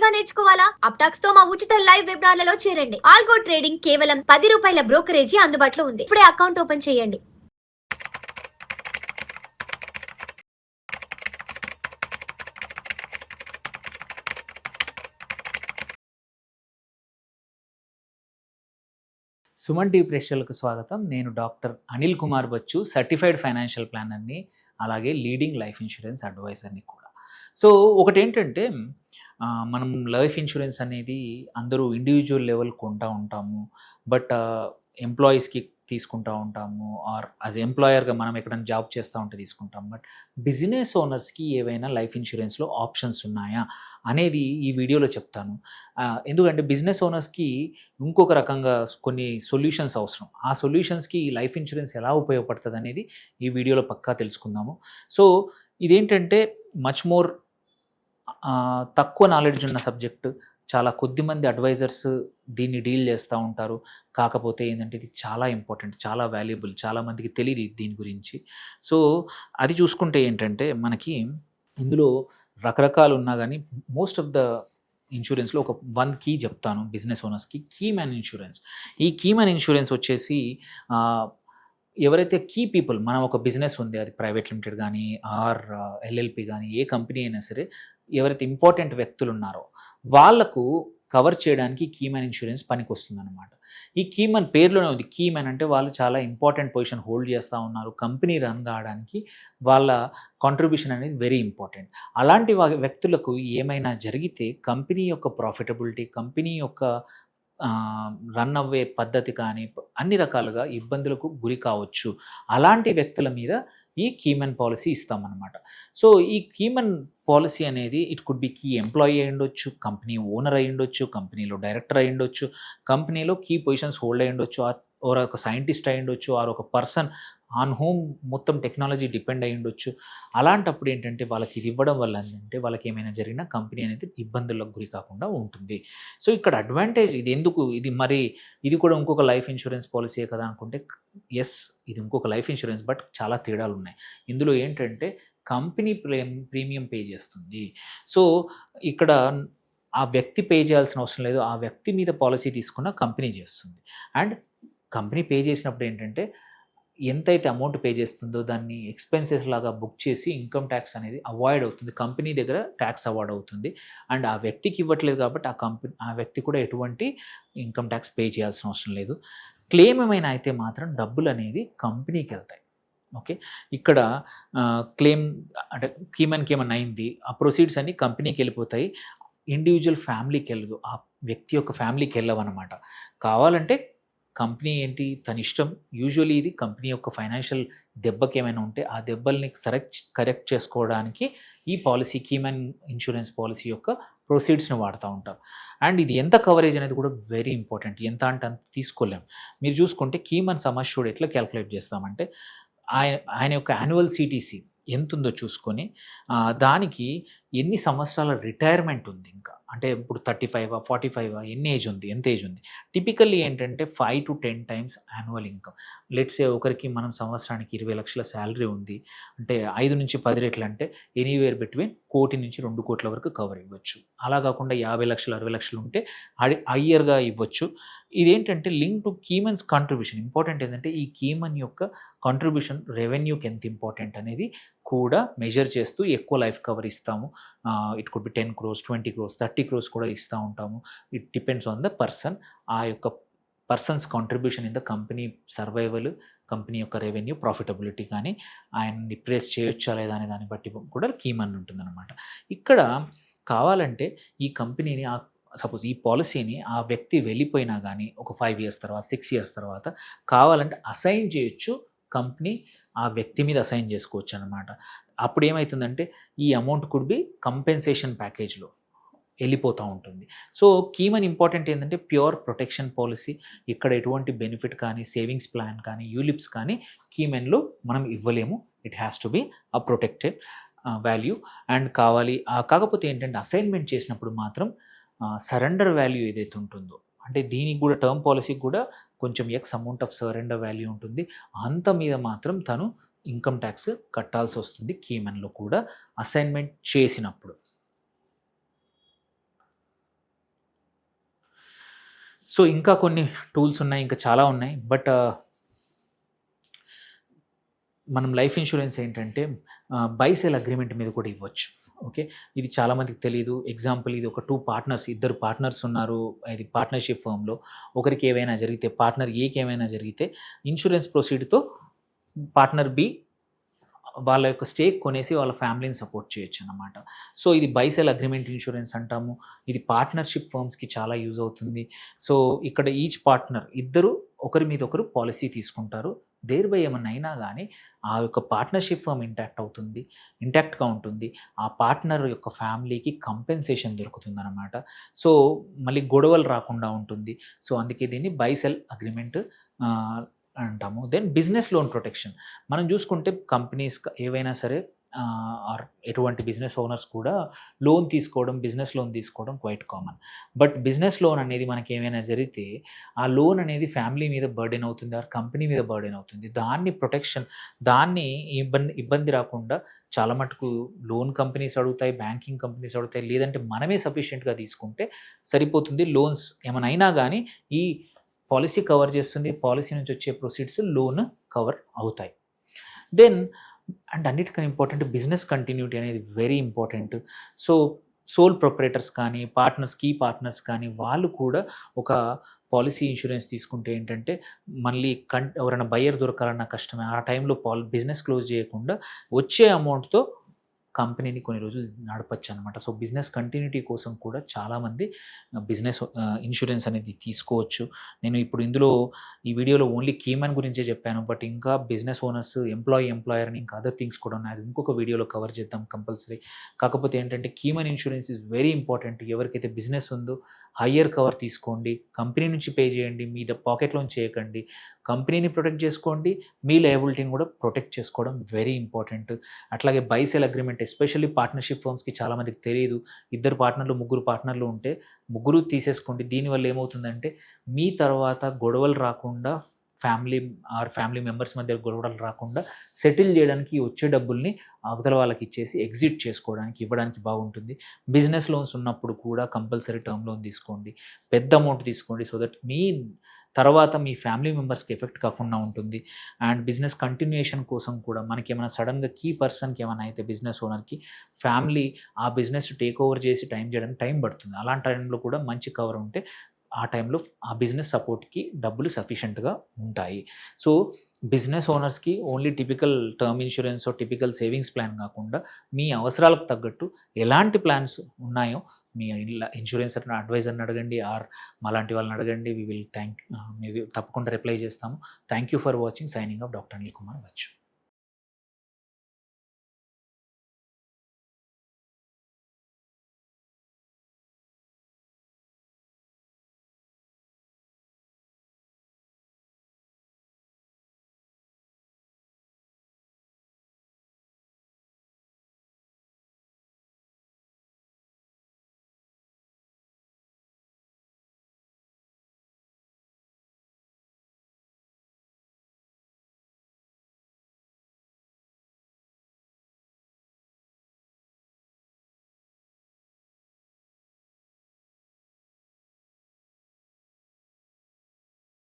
గా నేర్చుకోవాలా? అప్టాక్స్ తో మా ఉచిత లైవ్ వెబినార్లలో చేరండి. ఆల్గో ట్రేడింగ్ కేవలం ₹10 బ్రోకరేజీ అందుబాటులో ఉంది. ఇప్పుడే అకౌంట్ ఓపెన్ చేయండి. సుమన్ టీవీ ప్రేక్షకులకు స్వాగతం. నేను doctor Anil Kumar Bachu, certified financial ప్లానర్ని, అలాగే లీడింగ్ లైఫ్ ఇన్సూరెన్స్ అడ్వైజర్ని కూడా. సో ఒకటేంటంటే మనం లైఫ్ ఇన్సూరెన్స్ అనేది అందరూ ఇండివిజువల్ లెవెల్ కొంటూ ఉంటాము. బట్ ఎంప్లాయీస్కి తీసుకుంటూ ఉంటాము, ఆర్ యాజ్ ఎంప్లాయర్గా మనం ఎక్కడైనా జాబ్ చేస్తూ ఉంటే తీసుకుంటాం. బట్ బిజినెస్ ఓనర్స్కి ఏవైనా లైఫ్ ఇన్సూరెన్స్లో ఆప్షన్స్ ఉన్నాయా అనేది ఈ వీడియోలో చెప్తాను. ఎందుకంటే బిజినెస్ ఓనర్స్కి ఇంకొక రకంగా కొన్ని సొల్యూషన్స్ అవసరం. ఆ సొల్యూషన్స్కి లైఫ్ ఇన్సూరెన్స్ ఎలా ఉపయోగపడుతుంది అనేది ఈ వీడియోలో పక్కా తెలుసుకుందాము. సో ఇదేంటంటే మచ్ మోర్ తక్కువ నాలెడ్జ్ ఉన్న సబ్జెక్టు. చాలా కొద్దిమంది అడ్వైజర్స్ దీన్ని డీల్ చేస్తూ ఉంటారు. కాకపోతే ఏంటంటే ఇది చాలా ఇంపార్టెంట్, చాలా వాల్యుబుల్, చాలామందికి తెలియదు దీని గురించి. సో అది చూసుకుంటే ఏంటంటే మనకి ఇందులో రకరకాలు ఉన్నా కానీ మోస్ట్ ఆఫ్ ద ఇన్సూరెన్స్లో ఒక వన్ కీ చెప్తాను బిజినెస్ ఓనర్స్కి. Key man insurance. ఈ కీ మ్యాన్ ఇన్సూరెన్స్ వచ్చేసి ఎవరైతే కీ పీపుల్, మనం ఒక బిజినెస్ ఉంది, అది ప్రైవేట్ లిమిటెడ్ కానీ ఆర్ ఎల్ఎల్పి కానీ ఏ కంపెనీ అయినా సరే, ఎవరైతే ఇంపార్టెంట్ వ్యక్తులు ఉన్నారో వాళ్లకు కవర్ చేయడానికి కీమ్యాన్ ఇన్సూరెన్స్ పనికి వస్తుంది అనమాట. ఈ కీమ్యాన్ పేరులోనే ఉంది. కీమ్యాన్ అంటే వాళ్ళు చాలా ఇంపార్టెంట్ పొజిషన్ హోల్డ్ చేస్తూ ఉన్నారు. కంపెనీ రన్ కావడానికి వాళ్ళ కాంట్రిబ్యూషన్ అనేది వెరీ ఇంపార్టెంట్. అలాంటి వ్యక్తులకు ఏమైనా జరిగితే కంపెనీ యొక్క ప్రాఫిటబిలిటీ, కంపెనీ యొక్క రన్ అవ్వే పద్ధతి కానీ అన్ని రకాలుగా ఇబ్బందులకు గురి కావచ్చు. అలాంటి వ్యక్తుల మీద ఈ కీమన్ పాలసీ ఇస్తామన్నమాట. సో ఈ కీమన్ పాలసీ అనేది it could be key employee అయి ఉండొచ్చు, కంపెనీ ఓనర్ అయి ఉండొచ్చు, కంపెనీలో డైరెక్టర్ అయి ఉండొచ్చు, కంపెనీలో కీ పొజిషన్స్ హోల్డ్ అయి ఉండొచ్చు, ఆర్ ఒక సైంటిస్ట్ అయి ఉండొచ్చు, ఆర్ ఒక పర్సన్ ఆన్ హోమ్ మొత్తం టెక్నాలజీ డిపెండ్ అయి ఉండొచ్చు. అలాంటప్పుడు ఏంటంటే వాళ్ళకి ఇది ఇవ్వడం వల్ల ఏంటంటే వాళ్ళకి ఏమైనా జరిగినా కంపెనీ అనేది ఇబ్బందులకు గురి కాకుండా ఉంటుంది. సో ఇక్కడ అడ్వాంటేజ్ ఇది ఎందుకు, ఇది కూడా ఇంకొక లైఫ్ ఇన్సూరెన్స్ పాలసీయే కదా అనుకుంటే, ఎస్ ఇది ఇంకొక లైఫ్ ఇన్సూరెన్స్, బట్ చాలా తేడాలు ఉన్నాయి. ఇందులో ఏంటంటే కంపెనీ ప్రీమియం పే చేస్తుంది. సో ఇక్కడ ఆ వ్యక్తి పే చేయాల్సిన అవసరం లేదు. ఆ వ్యక్తి మీద పాలసీ తీసుకున్న కంపెనీ చేస్తుంది. అండ్ కంపెనీ పే చేసినప్పుడు ఏంటంటే ఎంతైతే అమౌంట్ పే చేస్తుందో దాన్ని ఎక్స్పెన్సెస్ లాగా బుక్ చేసి ఇన్కమ్ ట్యాక్స్ అనేది అవాయిడ్ అవుతుంది. కంపెనీ దగ్గర ట్యాక్స్ అవాయిడ్ అవుతుంది. అండ్ ఆ వ్యక్తికి ఇవ్వట్లేదు కాబట్టి ఆ వ్యక్తి కూడా ఎటువంటి ఇన్కమ్ ట్యాక్స్ పే చేయాల్సిన అవసరం లేదు. క్లెయిమ్ ఏమైనా అయితే మాత్రం డబ్బులు అనేది కంపెనీకి వెళ్తాయి. ఓకే, ఇక్కడ క్లెయిమ్ అంటే కీమన్కి ఏమన్నా అయింది, ఆ ప్రొసీడ్స్ అన్నీ కంపెనీకి వెళ్ళిపోతాయి. ఇండివిజువల్ ఫ్యామిలీకి వెళ్ళదు, ఆ వ్యక్తి యొక్క ఫ్యామిలీకి వెళ్ళవన్నమాట. కావాలంటే కంపెనీ ఏంటి తన ఇష్టం. యూజువల్లీ ఇది కంపెనీ యొక్క ఫైనాన్షియల్ దెబ్బకి ఏమైనా ఉంటే ఆ దెబ్బల్ని కరెక్ట్ చేసుకోవడానికి ఈ పాలసీ కీమన్ ఇన్సూరెన్స్ పాలసీ యొక్క ప్రొసీడ్స్ని వాడుతూ ఉంటారు. అండ్ ఇది ఎంత కవరేజ్ అనేది కూడా వెరీ ఇంపార్టెంట్. ఎంత అంటే అంత తీసుకోలేము. మీరు చూసుకుంటే కీమన్ సమ్ అష్యూర్డ్ ఎట్లా క్యాల్కులేట్ చేస్తామంటే ఆయన యొక్క యాన్యువల్ సిటీసీ ఎంత ఉందో చూసుకొని దానికి ఎన్ని సంవత్సరాల రిటైర్మెంట్ ఉంది, ఇంకా అంటే ఇప్పుడు 35 45 ఎంత ఏజ్ ఉంది. టిపికల్లీ ఏంటంటే 5 to 10 times annual income. Let's say ఒకరికి మనం సంవత్సరానికి 20 లక్షల శాలరీ ఉంది అంటే 5 నుంచి 10 రెట్లు అంటే ఎనీవేర్ బిట్వీన్ 1 కోటి నుంచి 2 కోట్ల వరకు కవర్ ఇవ్వచ్చు. అలా కాకుండా 50 లక్షలు 60 లక్షలు ఉంటే హయ్యర్గా ఇవ్వచ్చు. ఇదేంటంటే లింక్ టు కీమన్స్ కాంట్రిబ్యూషన్. ఇంపార్టెంట్ ఏంటంటే ఈ కీమన్ యొక్క కాంట్రిబ్యూషన్ రెవెన్యూకి ఎంత ఇంపార్టెంట్ అనేది కూడా మెజర్ చేస్తూ ఎక్కువ లైఫ్ కవర్ ఇస్తాము. It could B 10 crores, 20 crores, 30 crores కూడా ఇస్తూ ఉంటాము. It depends on the person. ఆ యొక్క persons contribution in the company survival, company యొక్క రెవెన్యూ, ప్రాఫిటబిలిటీ కానీ ఆయన్ని రిప్లేస్ చేయొచ్చా లేదా అనే దాన్ని బట్టి కూడా కీమన్ ఉంటుందన్నమాట. ఇక్కడ కావాలంటే ఈ కంపెనీని సపోజ్ ఈ పాలసీని ఆ వ్యక్తి వెళ్ళిపోయినా కానీ ఒక 5 years తర్వాత 6 years తర్వాత కావాలంటే అసైన్ చేయొచ్చు. కంపెనీ ఆ వ్యక్తి మీద అసైన్ చేసుకోవచ్చు అనమాట. అప్పుడు ఏమవుతుందంటే ఈ అమౌంట్ కుడ్ బి కంపెన్సేషన్ ప్యాకేజ్లో వెళ్ళిపోతూ ఉంటుంది. సో కీమన్ ఇంపార్టెంట్ ఏంటంటే ప్యూర్ ప్రొటెక్షన్ పాలసీ. ఇక్కడ ఎటువంటి బెనిఫిట్ కానీ సేవింగ్స్ ప్లాన్ కానీ యూలిప్స్ కానీ కీమెన్లో మనం ఇవ్వలేము. It has to be a protected value and కావాలి. కాకపోతే ఏంటంటే అసైన్మెంట్ చేసినప్పుడు మాత్రం సరెండర్ వాల్యూ ఏదైతే ఉంటుందో, అంటే దీనికి కూడా టర్మ్ పాలసీకి కూడా కొంచెం X amount of surrender value ఉంటుంది. అంత మీద మాత్రం తను ఇన్కమ్ ట్యాక్స్ కట్టాల్సి వస్తుంది కీమన్లో కూడా అసైన్మెంట్ చేసినప్పుడు. సో ఇంకా కొన్ని టూల్స్ ఉన్నాయి, ఇంకా చాలా ఉన్నాయి. బట్ మనం లైఫ్ ఇన్సూరెన్స్ ఏంటంటే బై సేల్ అగ్రిమెంట్ మీద కూడా ఇవ్వచ్చు. ఓకే, ఇది చాలామందికి తెలియదు. ఎగ్జాంపుల్, ఇది ఒక ఇద్దరు పార్ట్నర్స్ ఉన్నారు. ఇది పార్ట్నర్షిప్ ఫర్మ్లో ఒకరికి ఏవైనా జరిగితే, పార్ట్నర్ ఏకి ఏమైనా జరిగితే ఇన్సూరెన్స్ ప్రొసీడ్తో పార్ట్నర్ బి వాళ్ళ యొక్క స్టేక్ కొనేసి వాళ్ళ ఫ్యామిలీని సపోర్ట్ చేయొచ్చు అన్నమాట. సో ఇది బై సేల్ అగ్రిమెంట్ ఇన్సూరెన్స్ అంటాము. ఇది పార్ట్నర్షిప్ ఫర్మ్స్కి చాలా యూజ్ అవుతుంది. సో ఇక్కడ ఈచ్ పార్ట్నర్ ఇద్దరు ఒకరి మీద ఒకరు పాలసీ తీసుకుంటారు. దేర్ బై ఏమన్నా అయినా కానీ ఆ యొక్క పార్ట్నర్షిప్ ఫర్మ్ ఇంటాక్ట్గా ఉంటుంది. ఆ పార్ట్నర్ యొక్క ఫ్యామిలీకి కంపెన్సేషన్ దొరుకుతుంది అనమాట. సో మళ్ళీ గొడవలు రాకుండా ఉంటుంది. సో అందుకే దీన్ని బై సేల్ అగ్రిమెంట్ అంటాము. దెన్ బిజినెస్ లోన్ ప్రొటెక్షన్ మనం చూసుకుంటే కంపెనీస్ ఏవైనా సరే ఆర్ ఎటువంటి బిజినెస్ ఓనర్స్ కూడా బిజినెస్ లోన్ తీసుకోవడం quite common. But business loan అనేది మనకి ఏమైనా జరిగితే ఆ లోన్ అనేది ఫ్యామిలీ మీద బర్డెన్ అవుతుంది, ఆర్ కంపెనీ మీద బర్డెన్ అవుతుంది. దాన్ని ఇబ్బంది రాకుండా చాలా మటుకు లోన్ కంపెనీస్ అడుగుతాయి, బ్యాంకింగ్ కంపెనీస్ అడుగుతాయి. లేదంటే మనమే సఫిషియెంట్గా తీసుకుంటే సరిపోతుంది. లోన్స్ ఏమైనా అయినా కానీ ఈ పాలసీ కవర్ చేస్తుంది. పాలసీ నుంచి వచ్చే ప్రొసీడ్స్ లోన్ కవర్ అవుతాయి. దెన్ అండ్ అన్నిటికన్నా ఇంపార్టెంట్ బిజినెస్ కంటిన్యూటీ అనేది very important. So sole proprietors కానీ కీ పార్ట్నర్స్ కానీ వాళ్ళు కూడా ఒక పాలసీ ఇన్సూరెన్స్ తీసుకుంటే ఏంటంటే మళ్ళీ ఎవరైనా బయ్యర్ దొరకాలన్న కష్టమే. ఆ టైంలో బిజినెస్ క్లోజ్ చేయకుండా వచ్చే అమౌంట్తో కంపెనీని కొన్ని రోజులు నడపచ్చు అనమాట. సో బిజినెస్ కంటిన్యూటీ కోసం కూడా చాలామంది బిజినెస్ ఇన్సూరెన్స్ అనేది తీసుకోవచ్చు. నేను ఇప్పుడు ఈ వీడియోలో ఓన్లీ కీమన్ గురించే చెప్పాను. బట్ ఇంకా బిజినెస్ ఓనర్స్, ఎంప్లాయర్ అని ఇంకా అదర్ థింగ్స్ కూడా ఉన్నాయి. అది ఇంకొక వీడియోలో కవర్ చేద్దాం కంపల్సరీ. కాకపోతే ఏంటంటే కీమన్ ఇన్సూరెన్స్ ఈజ్ వెరీ ఇంపార్టెంట్. ఎవరికైతే బిజినెస్ ఉందో హయ్యర్ కవర్ తీసుకోండి, కంపెనీ నుంచి పే చేయండి, మీ పాకెట్లో చేయకండి. కంపెనీని ప్రొటెక్ట్ చేసుకోండి, మీ లయబిలిటీని కూడా ప్రొటెక్ట్ చేసుకోవడం వెరీ ఇంపార్టెంట్. అట్లాగే buy sale agreement especially partnership ఫర్మ్స్కి చాలామందికి తెలియదు. ముగ్గురు పార్ట్నర్లు ఉంటే ముగ్గురు తీసేసుకోండి. దీనివల్ల ఏమవుతుందంటే మీ తర్వాత గొడవలు రాకుండా, ఫ్యామిలీ మెంబర్స్ మధ్య గొడవలు రాకుండా సెటిల్ చేయడానికి వచ్చే డబ్బుల్ని అవతల వాళ్ళకి ఇచ్చేసి ఎగ్జిట్ చేసుకోవడానికి ఇవ్వడానికి బాగుంటుంది. బిజినెస్ లోన్స్ ఉన్నప్పుడు కూడా కంపల్సరీ టర్మ్ లోన్ తీసుకోండి, పెద్ద అమౌంట్ తీసుకోండి. సో దట్ తర్వాత మీ ఫ్యామిలీ మెంబర్స్కి ఎఫెక్ట్ కాకుండా ఉంటుంది. అండ్ బిజినెస్ కంటిన్యూయేషన్ కోసం కూడా మనకి ఏమైనా సడన్గా కీ పర్సన్కి ఏమైనా అయితే బిజినెస్ ఓనర్కి ఫ్యామిలీ ఆ బిజినెస్ టేక్ ఓవర్ చేసి చేయడానికి టైం పడుతుంది. అలాంటి టైంలో కూడా మంచి కవర్ ఉంటే ఆ టైంలో ఆ బిజినెస్ సపోర్ట్కి డబ్బులు సఫిషియెంట్గా ఉంటాయి. సో బిజినెస్ ఓనర్స్కి only typical term insurance, typical savings plan కాకుండా మీ అవసరాలకు తగ్గట్టు ఎలాంటి ప్లాన్స్ ఉన్నాయో మీ ఇన్సూరెన్స్ అడ్వైజర్ని అడగండి, ఆర్ మాలాంటి వాళ్ళని అడగండి. తప్పకుండా రిప్లై చేస్తాము. Thank you for watching. Signing off doctor Anil Kumar Bachu.